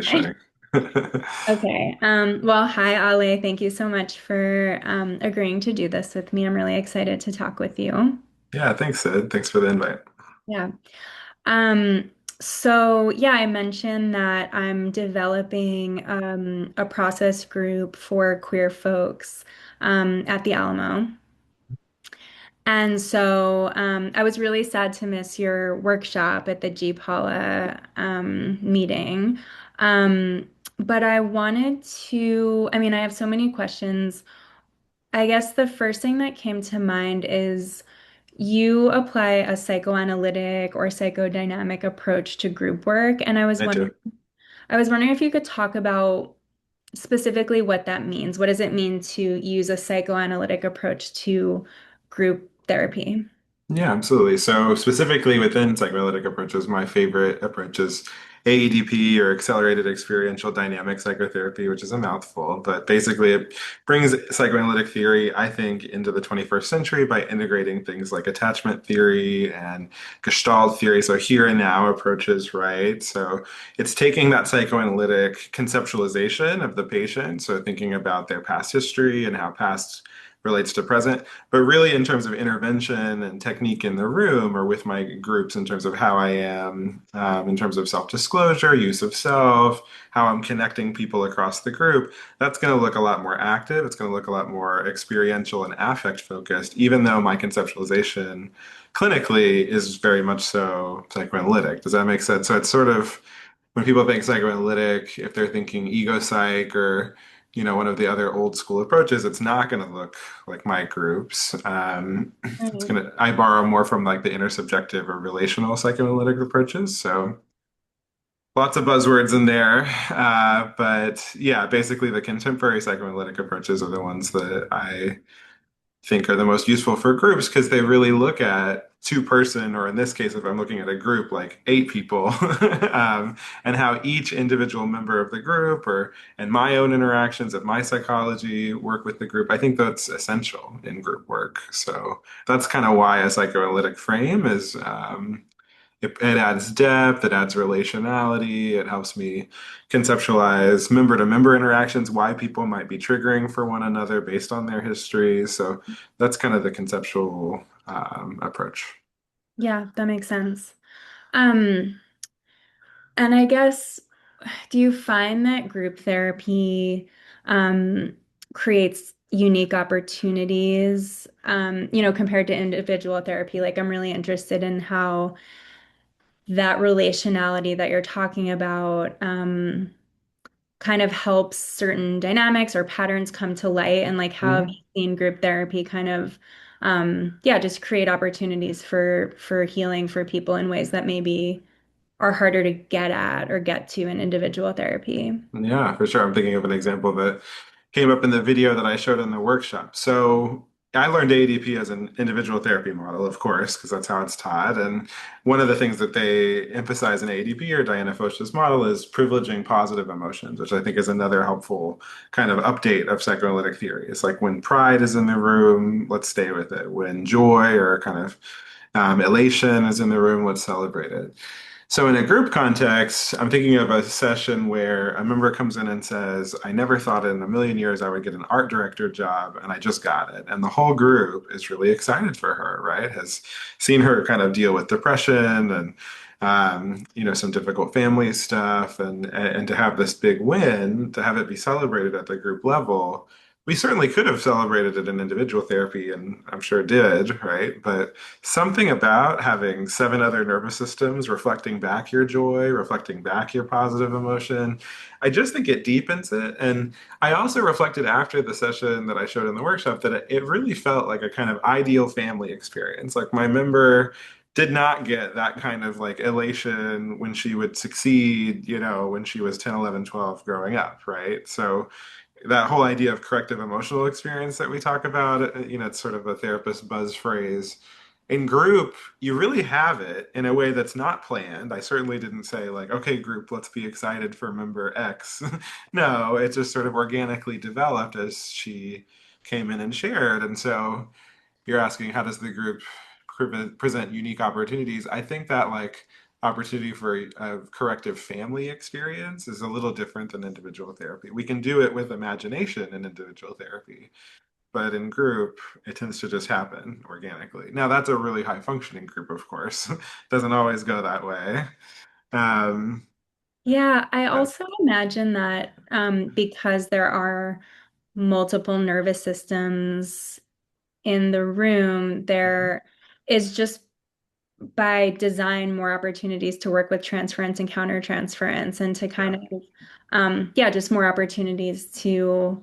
conditioning. Okay. Well, hi, Ale. Thank you so much for agreeing to do this with me. I'm really excited to talk with you. Yeah, thanks, Sid. Thanks for the invite. Yeah. Um, yeah, I mentioned that I'm developing a process group for queer folks at the Alamo. And I was really sad to miss your workshop at the GPALA meeting. But I wanted to, I mean, I have so many questions. I guess the first thing that came to mind is you apply a psychoanalytic or psychodynamic approach to group work, and I do. I was wondering if you could talk about specifically what that means. What does it mean to use a psychoanalytic approach to group therapy? Yeah, absolutely. So specifically within psychoanalytic approaches, my favorite approach is AEDP or accelerated experiential dynamic psychotherapy, which is a mouthful, but basically it brings psychoanalytic theory, I think, into the 21st century by integrating things like attachment theory and Gestalt theory, so here and now approaches, right? So it's taking that psychoanalytic conceptualization of the patient, so thinking about their past history and how past relates to present, but really in terms of intervention and technique in the room or with my groups in terms of how I am, in terms of self-disclosure, use of self, how I'm connecting people across the group, that's going to look a lot more active. It's going to look a lot more experiential and affect focused, even though my conceptualization clinically is very much so psychoanalytic. Does that make sense? So it's sort of when people think psychoanalytic, if they're thinking ego psych or one of the other old school approaches, it's not going to look like my groups. It's Right. going to, I borrow more from like the intersubjective or relational psychoanalytic approaches. So lots of buzzwords in there. But yeah, basically the contemporary psychoanalytic approaches are the ones that I think are the most useful for groups because they really look at two-person, or in this case, if I'm looking at a group, like 8 people, and how each individual member of the group or and my own interactions of my psychology work with the group. I think that's essential in group work. So that's kind of why a psychoanalytic frame is it adds depth, it adds relationality, it helps me conceptualize member to member interactions, why people might be triggering for one another based on their history. So that's kind of the conceptual approach. Yeah, that makes sense. Um, and I guess, do you find that group therapy um, creates unique opportunities, compared to individual therapy? Like, I'm really interested in how that relationality that you're talking about kind of helps certain dynamics or patterns come to light, and like how have Mhm. you seen group therapy kind of yeah, just create opportunities for healing for people in ways that maybe are harder to get at or get to in individual therapy. Yeah, for sure. I'm thinking of an example that came up in the video that I showed in the workshop. So I learned ADP as an individual therapy model, of course, because that's how it's taught. And one of the things that they emphasize in ADP or Diana Foch's model is privileging positive emotions, which I think is another helpful kind of update of psychoanalytic theory. It's like when pride is in the room, let's stay with it. When joy or kind of elation is in the room, let's celebrate it. So in a group context, I'm thinking of a session where a member comes in and says, I never thought in a million years I would get an art director job, and I just got it. And the whole group is really excited for her, right? Has seen her kind of deal with depression and some difficult family stuff, and to have this big win, to have it be celebrated at the group level. We certainly could have celebrated it in individual therapy, and I'm sure did, right? But something about having 7 other nervous systems reflecting back your joy, reflecting back your positive emotion. I just think it deepens it. And I also reflected after the session that I showed in the workshop that it really felt like a kind of ideal family experience. Like my member did not get that kind of like elation when she would succeed, when she was 10, 11, 12 growing up, right? So that whole idea of corrective emotional experience that we talk about, it's sort of a therapist buzz phrase. In group, you really have it in a way that's not planned. I certainly didn't say, like, okay, group, let's be excited for member X. No, it just sort of organically developed as she came in and shared. And so you're asking, how does the group present unique opportunities? I think that, like, opportunity for a corrective family experience is a little different than individual therapy. We can do it with imagination in individual therapy, but in group, it tends to just happen organically. Now, that's a really high functioning group, of course. Doesn't always go that way. Um, Yeah, I also imagine that because there are multiple nervous systems in the room, there is just by design more opportunities to work with transference and countertransference and to kind yeah. of yeah, just more opportunities to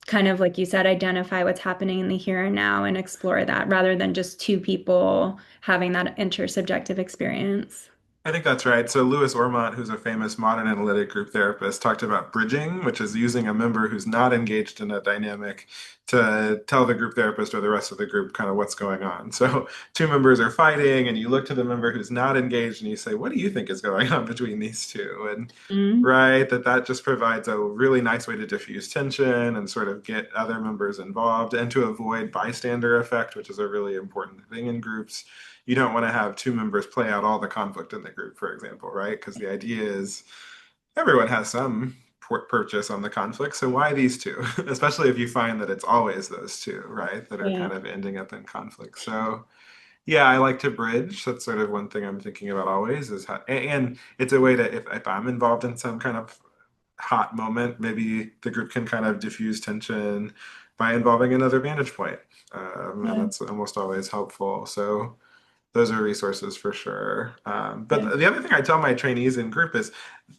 kind of like you said, identify what's happening in the here and now and explore that rather than just two people having that intersubjective experience. I think that's right. So Louis Ormont, who's a famous modern analytic group therapist, talked about bridging, which is using a member who's not engaged in a dynamic to tell the group therapist or the rest of the group kind of what's going on. So two members are fighting, and you look to the member who's not engaged, and you say, "What do you think is going on between these two?" And Mm, right, that just provides a really nice way to diffuse tension and sort of get other members involved and to avoid bystander effect, which is a really important thing in groups. You don't want to have two members play out all the conflict in the group, for example, right? Because the idea is everyone has some purchase on the conflict, so why these two? Especially if you find that it's always those two, right, that are kind right. of ending up in conflict. So yeah, I like to bridge. That's sort of one thing I'm thinking about always is how, and it's a way to, if I'm involved in some kind of hot moment, maybe the group can kind of diffuse tension by involving another vantage point. And Yeah, that's almost always helpful. So those are resources for sure. yeah, But the other thing I tell my trainees in group is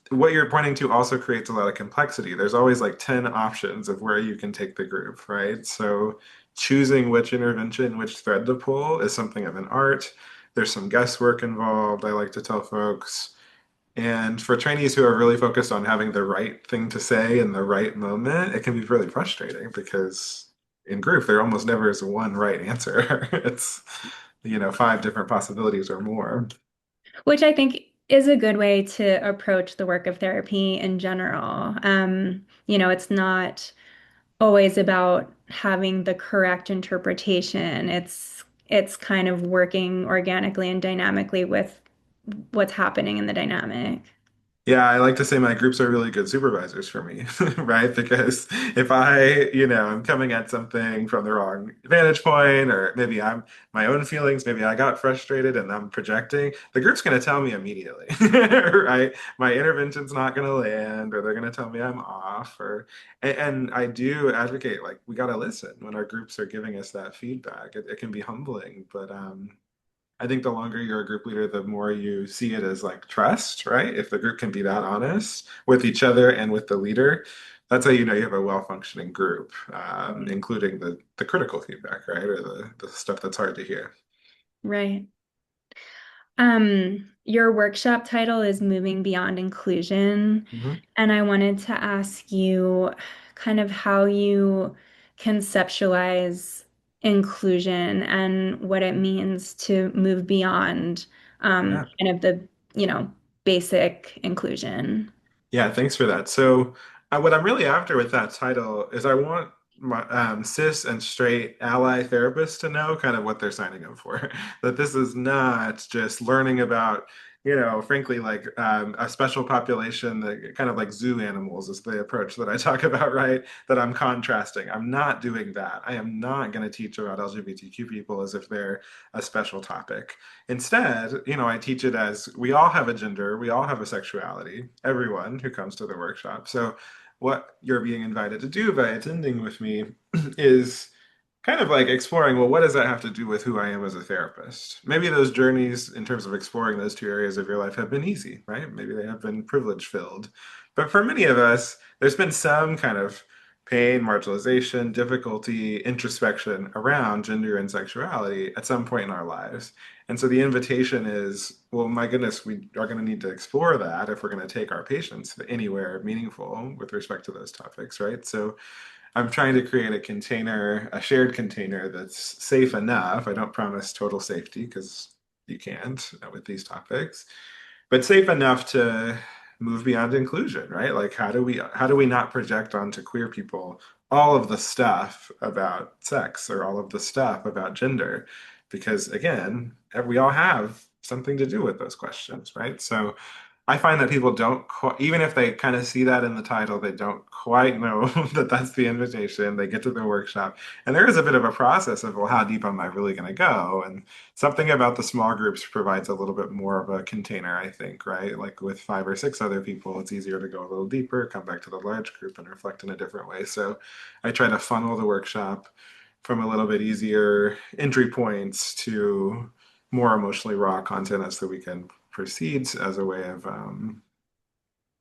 what you're pointing to also creates a lot of complexity. There's always like 10 options of where you can take the group, right? So choosing which intervention, which thread to pull is something of an art. There's some guesswork involved, I like to tell folks. And for trainees who are really focused on having the right thing to say in the right moment, it can be really frustrating because in group, there almost never is one right answer. It's, five different possibilities or more. which I think is a good way to approach the work of therapy in general. It's not always about having the correct interpretation. It's kind of working organically and dynamically with what's happening in the dynamic. Yeah, I like to say my groups are really good supervisors for me, right? Because if I'm coming at something from the wrong vantage point, or maybe I'm my own feelings, maybe I got frustrated and I'm projecting, the group's going to tell me immediately, right? My intervention's not going to land, or they're going to tell me I'm off, and I do advocate like we got to listen when our groups are giving us that feedback. It can be humbling, but I think the longer you're a group leader, the more you see it as like trust, right? If the group can be that honest with each other and with the leader, that's how you know you have a well-functioning group, including the critical feedback, right? Or the stuff that's hard to hear. Right. Your workshop title is Moving Beyond Inclusion, Mhm. and I wanted to ask you kind of how you conceptualize inclusion and what it means to move beyond Yeah. kind of the, basic inclusion. Yeah, thanks for that. So, what I'm really after with that title is I want my cis and straight ally therapists to know kind of what they're signing up for. That this is not just learning about, frankly, like a special population that kind of like zoo animals is the approach that I talk about, right? That I'm contrasting. I'm not doing that. I am not going to teach about LGBTQ people as if they're a special topic. Instead, I teach it as we all have a gender, we all have a sexuality, everyone who comes to the workshop. So, what you're being invited to do by attending with me is kind of like exploring, well, what does that have to do with who I am as a therapist? Maybe those journeys in terms of exploring those two areas of your life have been easy, right? Maybe they have been privilege filled. But for many of us, there's been some kind of pain, marginalization, difficulty, introspection around gender and sexuality at some point in our lives. And so the invitation is, well, my goodness, we are going to need to explore that if we're going to take our patients anywhere meaningful with respect to those topics, right? So I'm trying to create a container, a shared container that's safe enough. I don't promise total safety because you can't with these topics, but safe enough to move beyond inclusion, right? Like how do we not project onto queer people all of the stuff about sex or all of the stuff about gender? Because again, we all have something to do with those questions, right? So I find that people don't quite, even if they kind of see that in the title, they don't quite know that that's the invitation. They get to the workshop, and there is a bit of a process of, well, how deep am I really going to go? And something about the small groups provides a little bit more of a container, I think, right? Like with 5 or 6 other people, it's easier to go a little deeper, come back to the large group, and reflect in a different way. So I try to funnel the workshop from a little bit easier entry points to more emotionally raw content as the weekend proceeds as a way of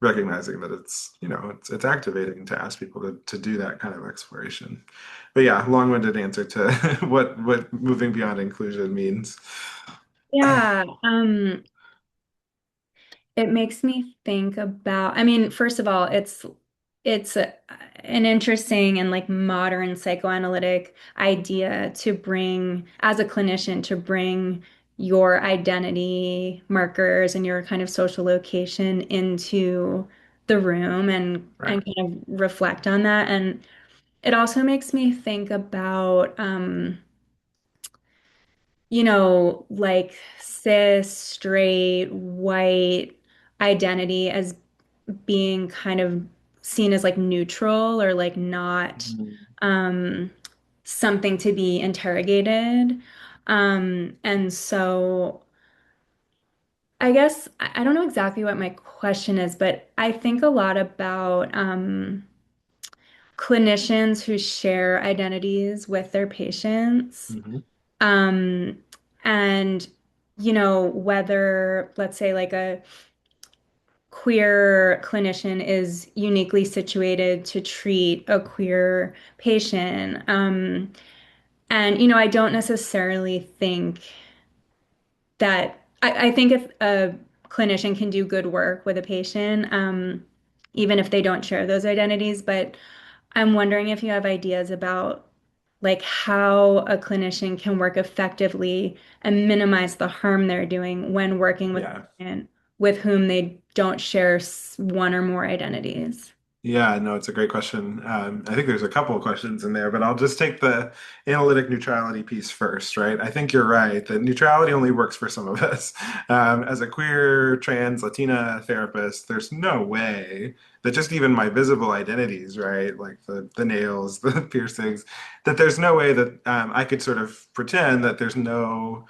recognizing that it's activating to ask people to do that kind of exploration. But yeah, long-winded answer to what moving beyond inclusion means. Yeah, it makes me think about, I mean, first of all, an interesting and like modern psychoanalytic idea to bring, as a clinician, to bring your identity markers and your kind of social location into the room Right. and kind of reflect on that. And it also makes me think about like cis, straight, white identity as being kind of seen as like neutral or like not Mhm. um, something to be interrogated. And so I guess I don't know exactly what my question is, but I think a lot about clinicians who share identities with their patients. Mhm. Um, and, whether, let's say, like a queer clinician is uniquely situated to treat a queer patient. And, I don't necessarily think that, I think if a clinician can do good work with a patient, even if they don't share those identities, but I'm wondering if you have ideas about like how a clinician can work effectively and minimize the harm they're doing when working with a Yeah. client with whom they don't share one or more identities. Yeah, no, it's a great question. I think there's a couple of questions in there, but I'll just take the analytic neutrality piece first, right? I think you're right that neutrality only works for some of us. As a queer, trans, Latina therapist, there's no way that just even my visible identities, right, like the nails, the piercings, that there's no way that I could sort of pretend that there's no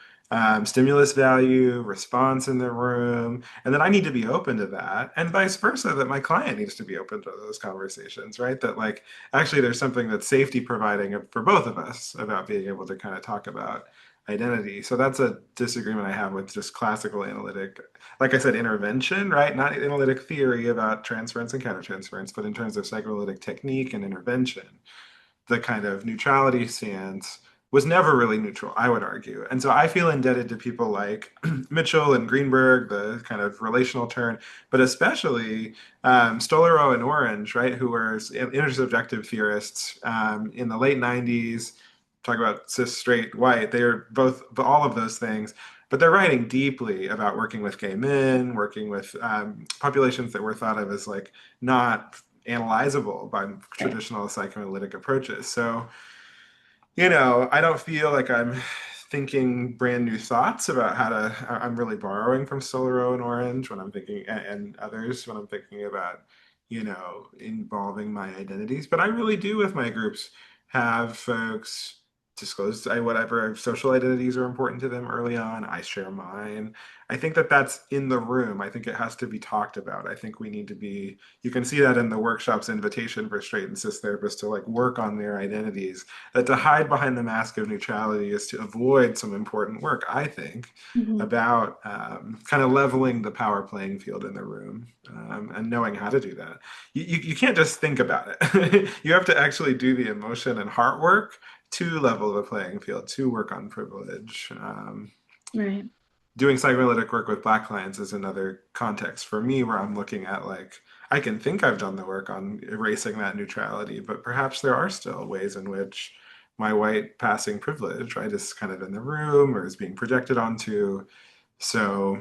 stimulus value, response in the room, and that I need to be open to that, and vice versa, that my client needs to be open to those conversations, right? That like actually there's something that's safety providing for both of us about being able to kind of talk about identity. So that's a disagreement I have with just classical analytic, like I said, intervention, right? Not analytic theory about transference and countertransference, but in terms of psychoanalytic technique and intervention, the kind of neutrality stance was never really neutral, I would argue. And so I feel indebted to people like Mitchell and Greenberg, the kind of relational turn, but especially Stolero and Orange, right, who were intersubjective theorists in the late 90s. Talk about cis, straight, white. They are both all of those things, but they're writing deeply about working with gay men, working with populations that were thought of as like not analyzable by traditional psychoanalytic approaches. So, I don't feel like I'm thinking brand new thoughts about how to. I'm really borrowing from Solero and Orange when I'm thinking, and others when I'm thinking about, involving my identities. But I really do with my groups have folks disclose whatever social identities are important to them early on. I share mine. I think that that's in the room. I think it has to be talked about. I think we need to be, you can see that in the workshop's invitation for straight and cis therapists to like work on their identities, that to hide behind the mask of neutrality is to avoid some important work, I think, Mhm. about kind of leveling the power playing field in the room, and knowing how to do that. You can't just think about it. You have to actually do the emotion and heart work to level the playing field, to work on privilege. Right. Doing psychoanalytic work with Black clients is another context for me where I'm looking at like, I can think I've done the work on erasing that neutrality, but perhaps there are still ways in which my white passing privilege, right, is kind of in the room or is being projected onto. So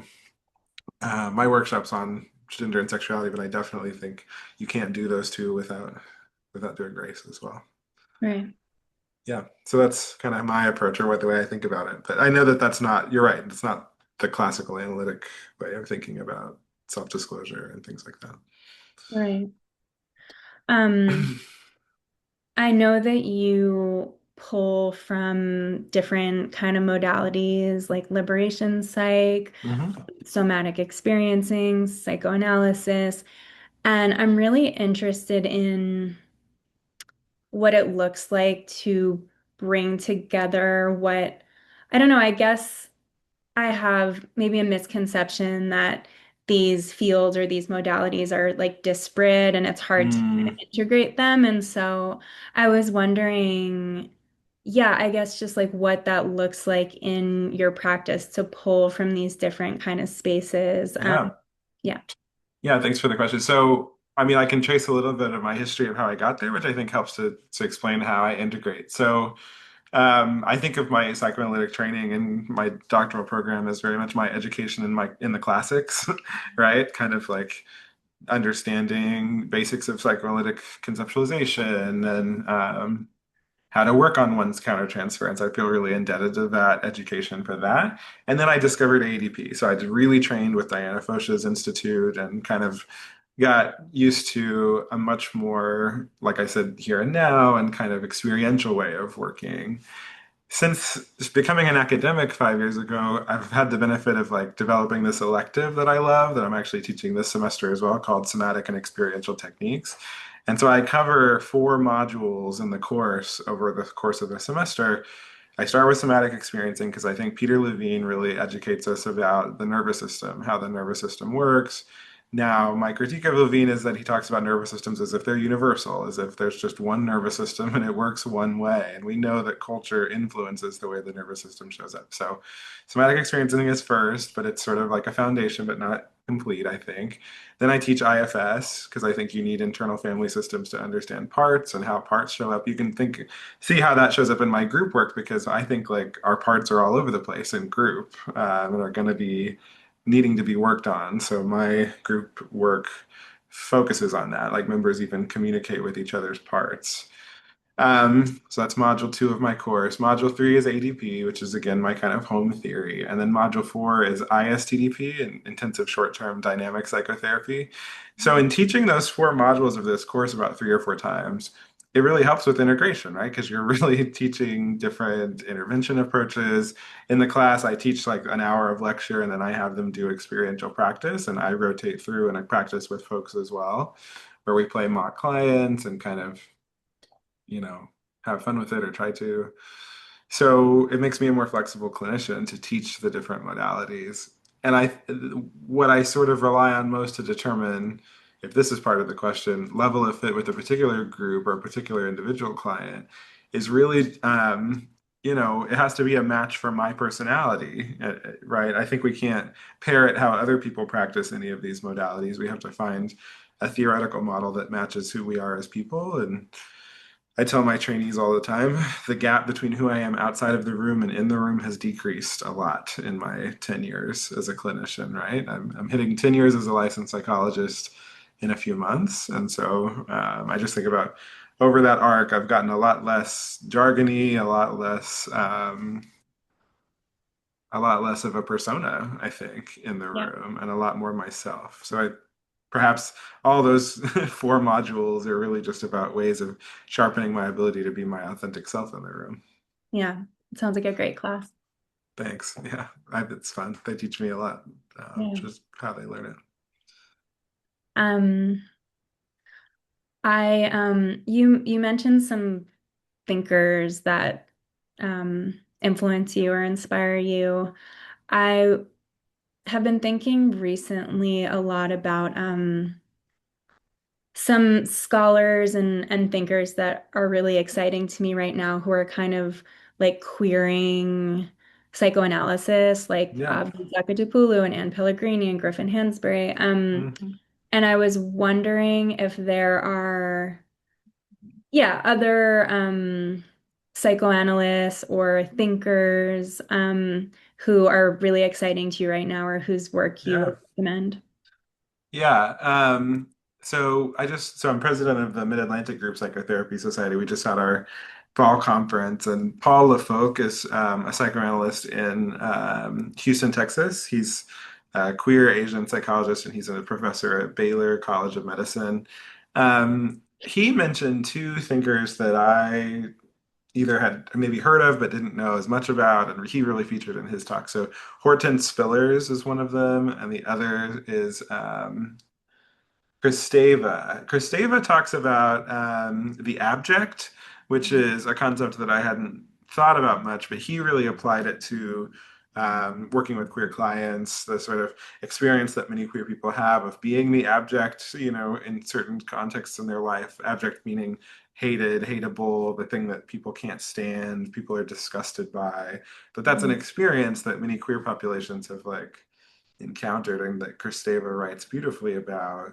my workshop's on gender and sexuality, but I definitely think you can't do those two without doing race as well. Right. Yeah, so that's kind of my approach or what the way I think about it. But I know that that's not, you're right. It's not the classical analytic way of thinking about self-disclosure and things like that. Right. Um, I know that you pull from different kind of modalities like liberation psych, Hmm. somatic experiencing, psychoanalysis, and I'm really interested in what it looks like to bring together what, I don't know, I guess I have maybe a misconception that these fields or these modalities are like disparate and it's hard to kind of Mm, integrate them. And so I was wondering, yeah, I guess just like what that looks like in your practice to pull from these different kind of spaces. yeah. Yeah. Yeah, thanks for the question. So, I mean, I can trace a little bit of my history of how I got there, which I think helps to explain how I integrate. So, I think of my psychoanalytic training and my doctoral program as very much my education in the classics, right? Kind of like understanding basics of psychoanalytic conceptualization and how to work on one's countertransference. I feel really indebted to that education for that. And then I discovered AEDP. So I really trained with Diana Foch's Institute and kind of got used to a much more, like I said, here and now and kind of experiential way of working. Since becoming an academic 5 years ago, I've had the benefit of like developing this elective that I love that I'm actually teaching this semester as well called Somatic and Experiential Techniques. And so I cover 4 modules in the course over the course of the semester. I start with somatic experiencing because I think Peter Levine really educates us about the nervous system, how the nervous system works. Now, my critique of Levine is that he talks about nervous systems as if they're universal, as if there's just one nervous system and it works one way. And we know that culture influences the way the nervous system shows up. So, somatic experiencing is first, but it's sort of like a foundation, but not complete, I think. Then I teach IFS because I think you need internal family systems to understand parts and how parts show up. You can see how that shows up in my group work because I think like our parts are all over the place in group and are going to be needing to be worked on. So my group work focuses on that. Like members even communicate with each other's parts. So that's module 2 of my course. Module 3 is ADP, which is again my kind of home theory. And then module 4 is ISTDP, intensive short-term dynamic psychotherapy. So in teaching those 4 modules of this course about 3 or 4 times, it really helps with integration, right? Because you're really teaching different intervention approaches. In the class, I teach like an hour of lecture and then I have them do experiential practice and I rotate through and I practice with folks as well, where we play mock clients and kind of have fun with it or try to. So it makes me a more flexible clinician to teach the different modalities. And what I sort of rely on most to determine if this is part of the question, level of fit with a particular group or a particular individual client is really, it has to be a match for my personality, right? I think we can't parrot how other people practice any of these modalities. We have to find a theoretical model that matches who we are as people. And I tell my trainees all the time, the gap between who I am outside of the room and in the room has decreased a lot in my 10 years as a clinician, right? I'm hitting 10 years as a licensed psychologist in a few months. And so I just think about over that arc, I've gotten a lot less jargony, a lot less of a persona, I think, in the Yeah. room and a lot more myself. So perhaps all those 4 modules are really just about ways of sharpening my ability to be my authentic self in the room. Yeah. It sounds like a great class. Thanks. Yeah, it's fun. They teach me a lot, Yeah. just how they learn it. Um, you mentioned some thinkers that influence you or inspire you. I have been thinking recently a lot about some scholars and thinkers that are really exciting to me right now who are kind of like queering psychoanalysis, like Yeah. Zaka and Anne Pellegrini and Griffin Hansberry. Hmm. And I was wondering if there are, yeah, other psychoanalysts or thinkers who are really exciting to you right now or whose work you Yeah. would recommend. Yeah. So I'm president of the Mid-Atlantic Group Psychotherapy Society. We just had our fall conference, and Paul LaFoque is a psychoanalyst in Houston, Texas. He's a queer Asian psychologist, and he's a professor at Baylor College of Medicine. He mentioned two thinkers that I either had maybe heard of but didn't know as much about, and he really featured in his talk. So Horton Spillers is one of them, and the other is Kristeva. Kristeva talks about the abject, which is a concept that I hadn't thought about much, but he really applied it to working with queer clients, the sort of experience that many queer people have of being the abject, in certain contexts in their life. Abject meaning hated, hateable, the thing that people can't stand, people are disgusted by. But that's an Mhm. experience that many queer populations have like encountered and that Kristeva writes beautifully about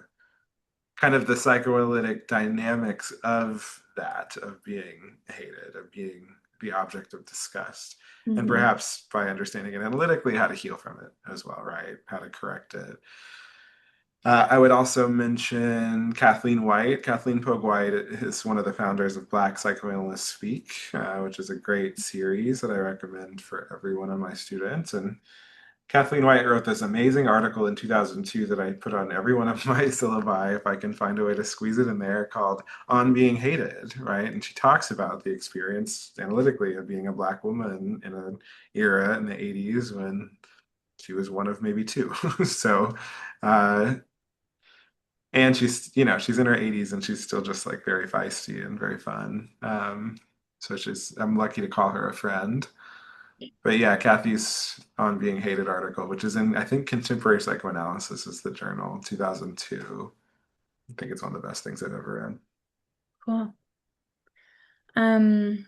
kind of the psychoanalytic dynamics of that, of being hated, of being the object of disgust, and Mhm. perhaps by understanding it analytically, how to heal from it as well, right? How to correct it. I would also mention Kathleen White. Kathleen Pogue White is one of the founders of Black Psychoanalysts Speak, which is a great series that I recommend for every one of my students. And Kathleen White wrote this amazing article in 2002 that I put on every one of my syllabi if I can find a way to squeeze it in there called On Being Hated, right? And she talks about the experience analytically of being a Black woman in an era in the 80s when she was one of maybe two. So, uh, and she's in her 80s and she's still just like very feisty and very fun. So I'm lucky to call her a friend. But yeah, Kathy's On Being Hated article, which is in, I think, Contemporary Psychoanalysis is the journal, 2002. I think it's one of the best things I've ever read. Cool. Um,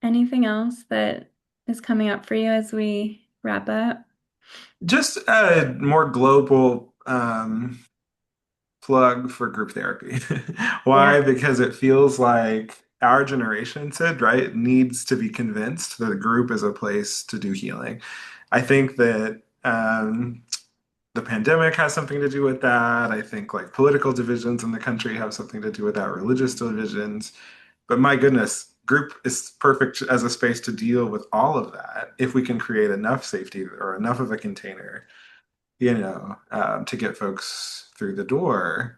Anything else that is coming up for you as we wrap up? Just a more global plug for group therapy. Yeah. Why? Because it feels like our generation, Sid, right, needs to be convinced that a group is a place to do healing. I think that the pandemic has something to do with that. I think like political divisions in the country have something to do with that, religious divisions. But my goodness, group is perfect as a space to deal with all of that if we can create enough safety or enough of a container, to get folks through the door.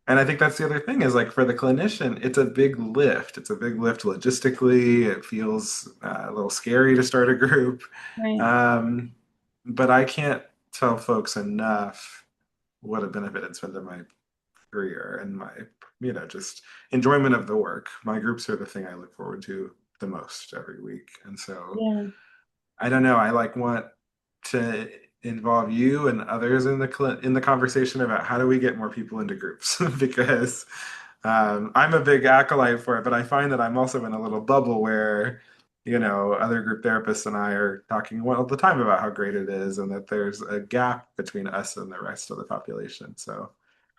And I think that's the other thing is like for the clinician, it's a big lift. It's a big lift logistically. It feels a little scary to start a group. Right. Um, but I can't tell folks enough what a benefit it's been to my career and my, just enjoyment of the work. My groups are the thing I look forward to the most every week. And so Yeah. I don't know. I like want to involve you and others in the conversation about how do we get more people into groups because I'm a big acolyte for it, but I find that I'm also in a little bubble where other group therapists and I are talking all the time about how great it is and that there's a gap between us and the rest of the population. So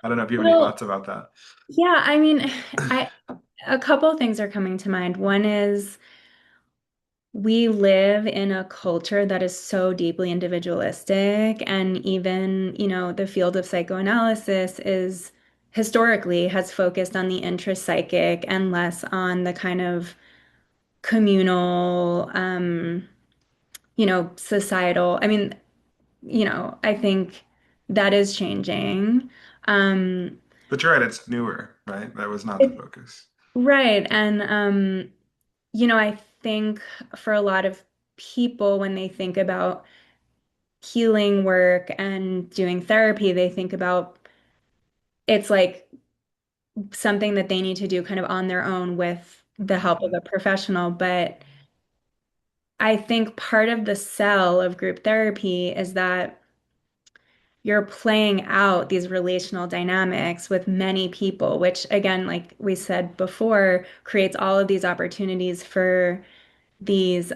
I don't know if you have any Well, thoughts about that. yeah, I mean, I a couple of things are coming to mind. One is we live in a culture that is so deeply individualistic, and even, the field of psychoanalysis is historically has focused on the intrapsychic and less on the kind of communal, societal. I mean, I think that is changing. Um, But you're right, it's newer, right? That was not the it, focus. right. And, I think for a lot of people, when they think about healing work and doing therapy, they think about it's like something that they need to do kind of on their own with the help of Mhm. a professional. But I think part of the sell of group therapy is that you're playing out these relational dynamics with many people, which again, like we said before, creates all of these opportunities for these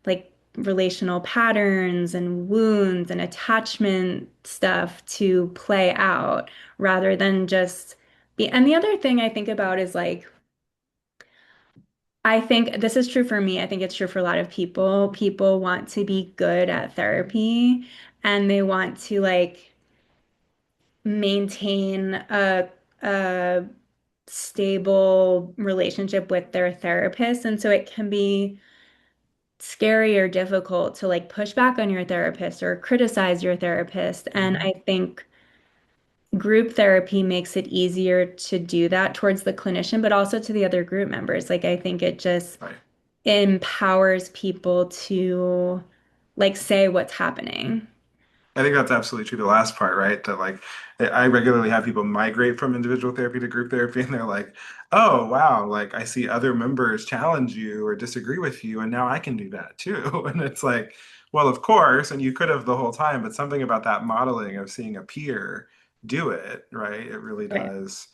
like relational patterns and wounds and attachment stuff to play out rather than just be. And the other thing I think about is like, I think this is true for me. I think it's true for a lot of people. People want to be good at therapy and they want to like maintain a stable relationship with their therapist. And so it can be scary or difficult to like push back on your therapist or criticize your therapist. And Hmm. I think group therapy makes it easier to do that towards the clinician, but also to the other group members. Like, I think it just Right. empowers people to like say what's happening. I think that's absolutely true. The last part, right? That like I regularly have people migrate from individual therapy to group therapy, and they're like, "Oh, wow! Like I see other members challenge you or disagree with you, and now I can do that too." And it's like, well, of course, and you could have the whole time, but something about that modeling of seeing a peer do it, right? It really Right. does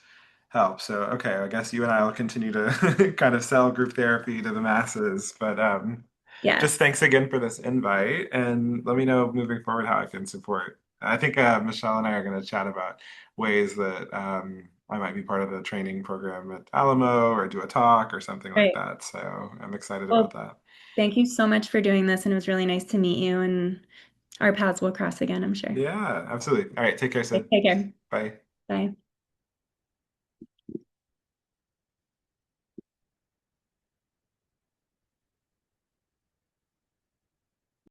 help. So, okay, I guess you and I will continue to kind of sell group therapy to the masses, but just Yes. thanks again for this invite, and let me know moving forward how I can support. I think Michelle and I are going to chat about ways that I might be part of the training program at Alamo or do a talk or something like Right. that. So I'm excited about Well, that. thank you so much for doing this, and it was really nice to meet you, and our paths will cross again, I'm sure. Yeah, absolutely. All right, take care, Sid. Take care. Bye. Bye.